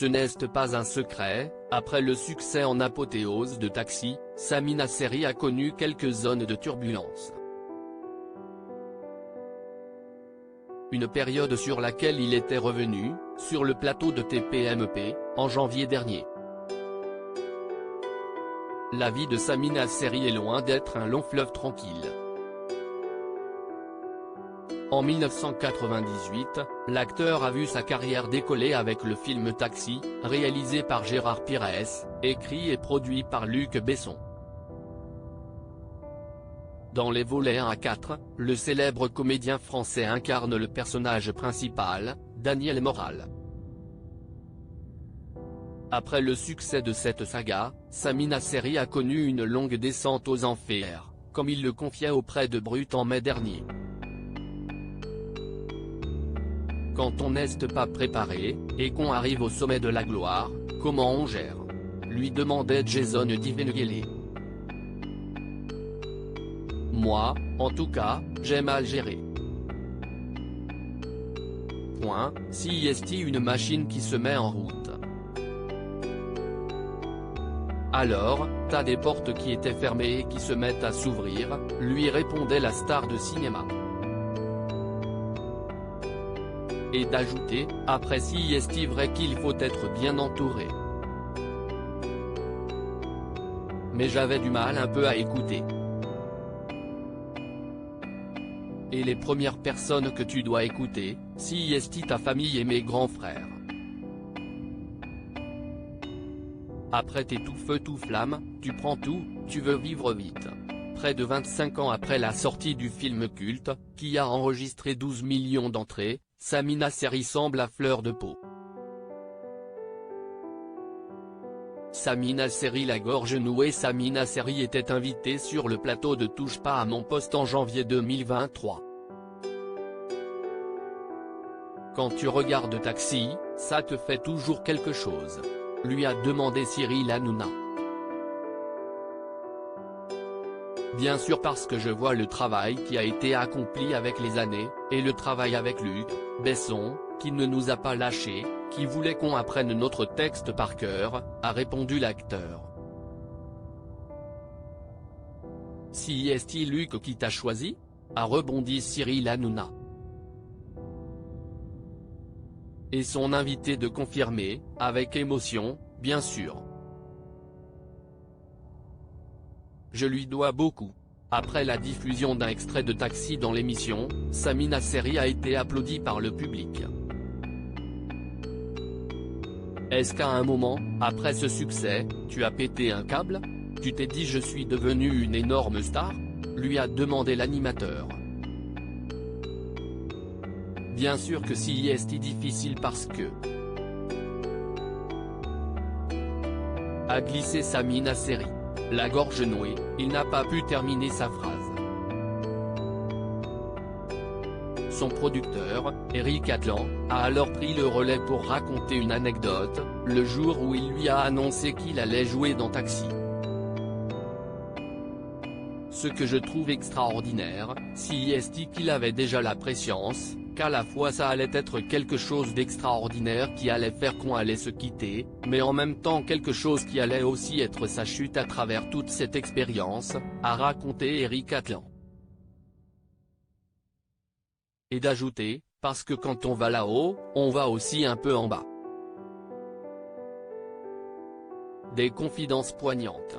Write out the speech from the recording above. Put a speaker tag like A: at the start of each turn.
A: Ce n'est pas un secret, après le succès en apothéose de Taxi, Sami Nasseri a connu quelques zones de turbulence. Une période sur laquelle il était revenu, sur le plateau de TPMP, en janvier dernier. La vie de Sami Nasseri est loin d'être un long fleuve tranquille. En 1998, l'acteur a vu sa carrière décoller avec le film Taxi, réalisé par Gérard Pires, écrit et produit par Luc Besson. Dans les volets 1 à 4, le célèbre comédien français incarne le personnage principal, Daniel Moral. Après le succès de cette saga, Sami Nasseri a connu une longue descente aux enfers, comme il le confiait auprès de Brut en mai dernier. Quand on n'est pas préparé, et qu'on arrive au sommet de la gloire, comment on gère ? Lui demandait Jason Divenguele. Moi, en tout cas, j'ai mal géré. Si est une machine qui se met en route. Alors, t'as des portes qui étaient fermées et qui se mettent à s'ouvrir, lui répondait la star de cinéma. Et d'ajouter, après si est vrai qu'il faut être bien entouré. Mais j'avais du mal un peu à écouter. Et les premières personnes que tu dois écouter, si est ta famille et mes grands frères. Après t'es tout feu tout flamme, tu prends tout, tu veux vivre vite. Près de 25 ans après la sortie du film culte, qui a enregistré 12 millions d'entrées, Sami Nasseri semble à fleur de peau. Sami Nasseri la gorge nouée. Sami Nasseri était invité sur le plateau de Touche pas à mon poste en janvier 2023. Quand tu regardes Taxi, ça te fait toujours quelque chose, lui a demandé Cyril Hanouna. Bien sûr parce que je vois le travail qui a été accompli avec les années, et le travail avec Luc Besson, qui ne nous a pas lâchés, qui voulait qu'on apprenne notre texte par cœur, a répondu l'acteur. Si est Luc qui t'a choisi ? A rebondi Cyril Hanouna. Et son invité de confirmer, avec émotion, bien sûr. Je lui dois beaucoup. Après la diffusion d'un extrait de Taxi dans l'émission, Sami Nasseri a été applaudi par le public. Est-ce qu'à un moment, après ce succès, tu as pété un câble ? Tu t'es dit je suis devenu une énorme star ? Lui a demandé l'animateur. Bien sûr que si est difficile parce que… a glissé Sami Nasseri. La gorge nouée, il n'a pas pu terminer sa phrase. Son producteur, Eric Atlan, a alors pris le relais pour raconter une anecdote, le jour où il lui a annoncé qu'il allait jouer dans Taxi. Ce que je trouve extraordinaire, si est qu'il avait déjà la prescience, qu'à la fois ça allait être quelque chose d'extraordinaire qui allait faire qu'on allait se quitter, mais en même temps quelque chose qui allait aussi être sa chute à travers toute cette expérience, a raconté Eric Atlan. Et d'ajouter, parce que quand on va là-haut, on va aussi un peu en bas. Des confidences poignantes.